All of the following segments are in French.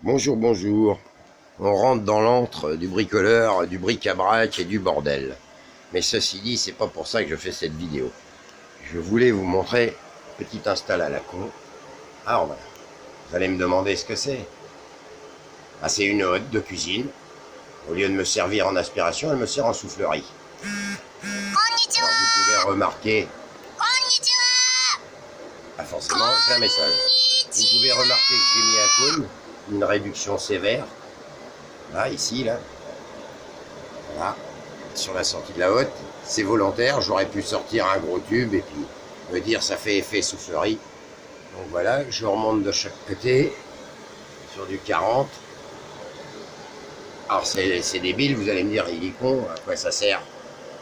Bonjour, bonjour. On rentre dans l'antre du bricoleur, du bric-à-brac et du bordel. Mais ceci dit, c'est pas pour ça que je fais cette vidéo. Je voulais vous montrer une petite install à la con. Alors voilà. Vous allez me demander ce que c'est. Ah, c'est une hotte de cuisine. Au lieu de me servir en aspiration, elle me sert en soufflerie. Alors vous pouvez remarquer... Ah, forcément, j'ai un message. Vous pouvez remarquer que j'ai mis un cône, une réduction sévère. Là, ici, là. Voilà. Sur la sortie de la hotte. C'est volontaire. J'aurais pu sortir un gros tube et puis me dire ça fait effet soufflerie. Donc voilà, je remonte de chaque côté sur du 40. Alors c'est débile, vous allez me dire, il est con, à quoi ça sert?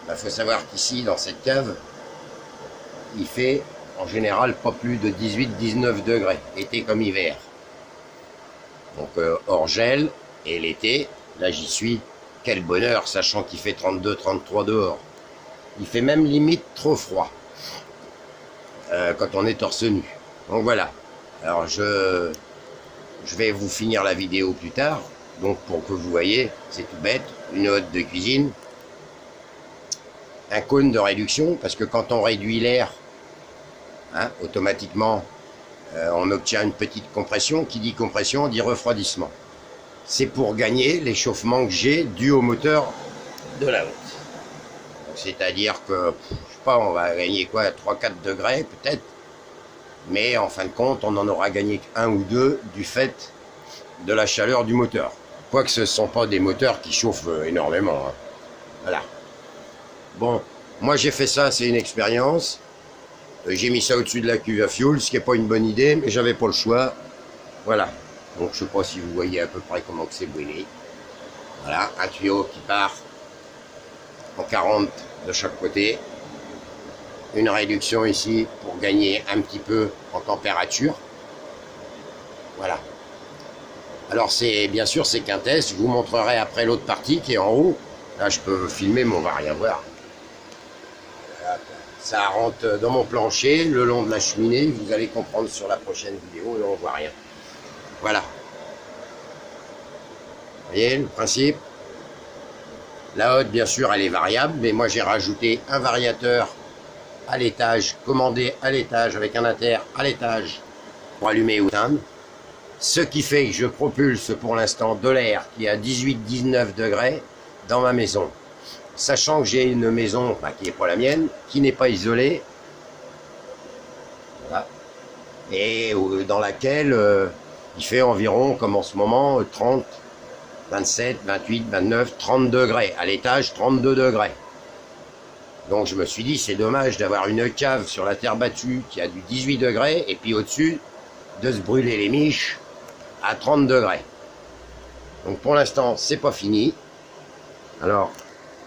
Il faut savoir qu'ici, dans cette cave, il fait en général pas plus de 18-19 degrés, été comme hiver. Donc hors gel, et l'été, là j'y suis, quel bonheur, sachant qu'il fait 32-33 dehors. Il fait même limite trop froid quand on est torse nu. Donc voilà, alors je vais vous finir la vidéo plus tard, donc pour que vous voyez, c'est tout bête, une hotte de cuisine, un cône de réduction, parce que quand on réduit l'air, hein, automatiquement, on obtient une petite compression. Qui dit compression dit refroidissement. C'est pour gagner l'échauffement que j'ai dû au moteur de la hotte. C'est-à-dire que, je sais pas, on va gagner quoi, 3-4 degrés peut-être, mais en fin de compte, on en aura gagné un ou deux du fait de la chaleur du moteur. Quoique ce ne sont pas des moteurs qui chauffent énormément. Hein. Voilà. Bon, moi j'ai fait ça, c'est une expérience. J'ai mis ça au-dessus de la cuve à fioul, ce qui n'est pas une bonne idée, mais j'avais pas le choix. Voilà. Donc je sais pas si vous voyez à peu près comment c'est brûlé. Voilà, un tuyau qui part en 40 de chaque côté. Une réduction ici pour gagner un petit peu en température. Voilà. Alors c'est bien sûr c'est qu'un test. Je vous montrerai après l'autre partie qui est en haut. Là je peux filmer mais on va rien voir. Ça rentre dans mon plancher, le long de la cheminée. Vous allez comprendre sur la prochaine vidéo et on voit rien. Voilà. Vous voyez le principe? La hotte, bien sûr, elle est variable, mais moi j'ai rajouté un variateur à l'étage, commandé à l'étage, avec un inter à l'étage pour allumer ou éteindre. Ce qui fait que je propulse pour l'instant de l'air qui est à 18-19 degrés dans ma maison. Sachant que j'ai une maison qui n'est pas la mienne, qui n'est pas isolée, voilà, et dans laquelle il fait environ, comme en ce moment, 30, 27, 28, 29, 30 degrés. À l'étage, 32 degrés. Donc je me suis dit, c'est dommage d'avoir une cave sur la terre battue qui a du 18 degrés, et puis au-dessus, de se brûler les miches à 30 degrés. Donc pour l'instant, c'est pas fini. Alors,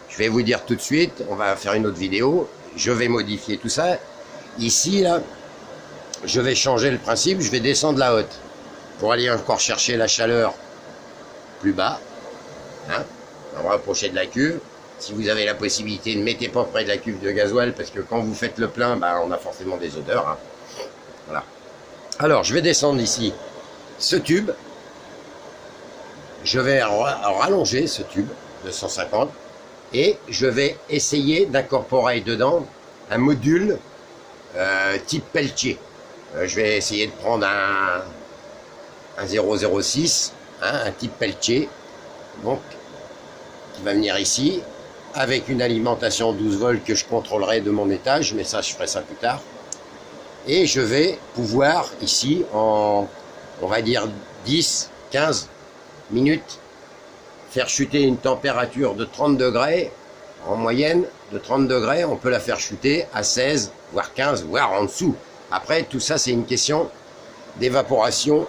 je vais vous dire tout de suite, on va faire une autre vidéo, je vais modifier tout ça. Ici, là, je vais changer le principe, je vais descendre la hotte pour aller encore chercher la chaleur plus bas. Hein, on va rapprocher de la cuve. Si vous avez la possibilité, ne mettez pas près de la cuve de gasoil parce que quand vous faites le plein, on a forcément des odeurs. Hein. Voilà. Alors, je vais descendre ici ce tube. Je vais rallonger ce tube de 150. Et je vais essayer d'incorporer dedans un module type Peltier. Je vais essayer de prendre un 006, hein, un type Peltier, donc qui va venir ici, avec une alimentation 12 volts que je contrôlerai de mon étage, mais ça je ferai ça plus tard. Et je vais pouvoir ici, en on va dire 10-15 minutes, faire chuter une température de 30 degrés, en moyenne de 30 degrés, on peut la faire chuter à 16, voire 15, voire en dessous. Après, tout ça, c'est une question d'évaporation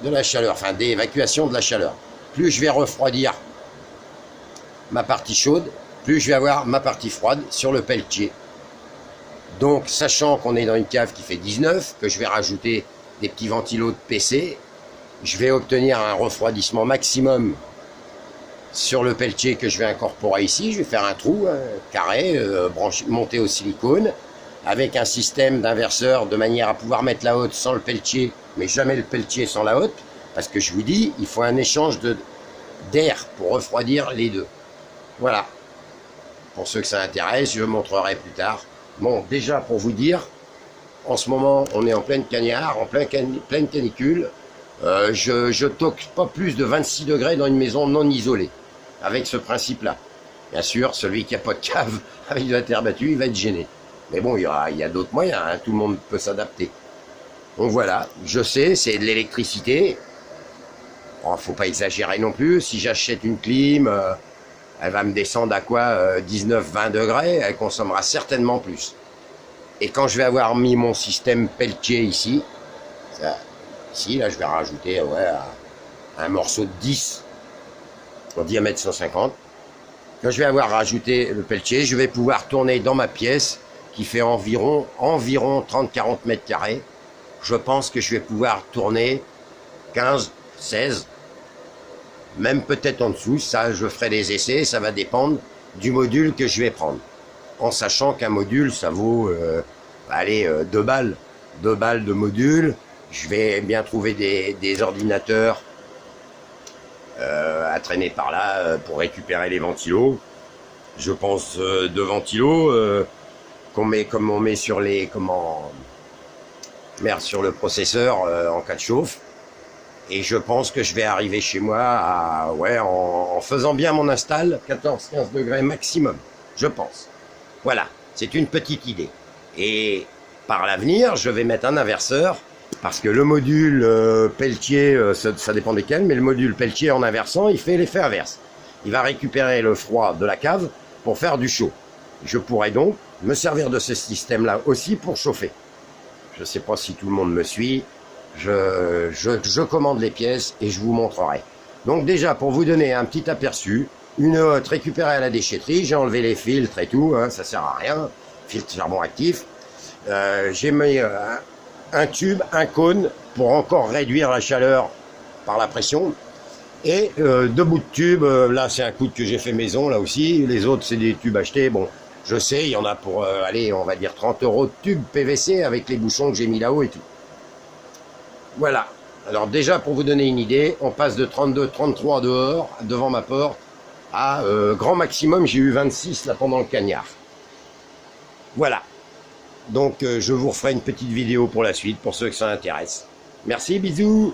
de la chaleur, enfin d'évacuation de la chaleur. Plus je vais refroidir ma partie chaude, plus je vais avoir ma partie froide sur le Peltier. Donc, sachant qu'on est dans une cave qui fait 19, que je vais rajouter des petits ventilos de PC, je vais obtenir un refroidissement maximum sur le Peltier que je vais incorporer ici. Je vais faire un trou carré, monté au silicone, avec un système d'inverseur de manière à pouvoir mettre la hotte sans le Peltier, mais jamais le Peltier sans la hotte. Parce que je vous dis, il faut un échange d'air pour refroidir les deux. Voilà. Pour ceux que ça intéresse, je montrerai plus tard. Bon, déjà pour vous dire, en ce moment, on est en pleine cagnard, en pleine canicule. Je toque pas plus de 26 degrés dans une maison non isolée, avec ce principe-là. Bien sûr, celui qui n'a pas de cave avec de la terre battue, il va être gêné. Mais bon, il y a d'autres moyens, hein, tout le monde peut s'adapter. Donc voilà, je sais, c'est de l'électricité. Bon, faut pas exagérer non plus. Si j'achète une clim, elle va me descendre à quoi 19-20 degrés, elle consommera certainement plus. Et quand je vais avoir mis mon système Peltier ici, ici là je vais rajouter un morceau de 10 en diamètre 150. Quand je vais avoir rajouté le Peltier, je vais pouvoir tourner dans ma pièce qui fait environ 30-40 mètres carrés. Je pense que je vais pouvoir tourner 15, 16, même peut-être en dessous. Ça, je ferai des essais, ça va dépendre du module que je vais prendre. En sachant qu'un module, ça vaut 2 balles. 2 balles de module. Je vais bien trouver des ordinateurs à traîner par là pour récupérer les ventilos. Je pense de ventilos qu'on met comme on met sur les sur le processeur en cas de chauffe. Et je pense que je vais arriver chez moi en faisant bien mon install, 14-15 degrés maximum, je pense. Voilà, c'est une petite idée. Et par l'avenir, je vais mettre un inverseur, parce que le module Peltier, ça dépend desquels, mais le module Peltier en inversant, il fait l'effet inverse. Il va récupérer le froid de la cave pour faire du chaud. Je pourrais donc me servir de ce système-là aussi pour chauffer. Je ne sais pas si tout le monde me suit. Je commande les pièces et je vous montrerai. Donc déjà, pour vous donner un petit aperçu, une hotte récupérée à la déchetterie, j'ai enlevé les filtres et tout, hein, ça sert à rien, filtre charbon actif. J'ai mis un tube, un cône, pour encore réduire la chaleur par la pression. Et 2 bouts de tube, là c'est un coude que j'ai fait maison, là aussi, les autres c'est des tubes achetés, bon, je sais, il y en a pour, on va dire 30 € de tube PVC avec les bouchons que j'ai mis là-haut et tout. Voilà. Alors déjà, pour vous donner une idée, on passe de 32, 33 dehors, devant ma porte, à grand maximum, j'ai eu 26 là pendant le cagnard. Voilà. Donc je vous referai une petite vidéo pour la suite, pour ceux que ça intéresse. Merci, bisous.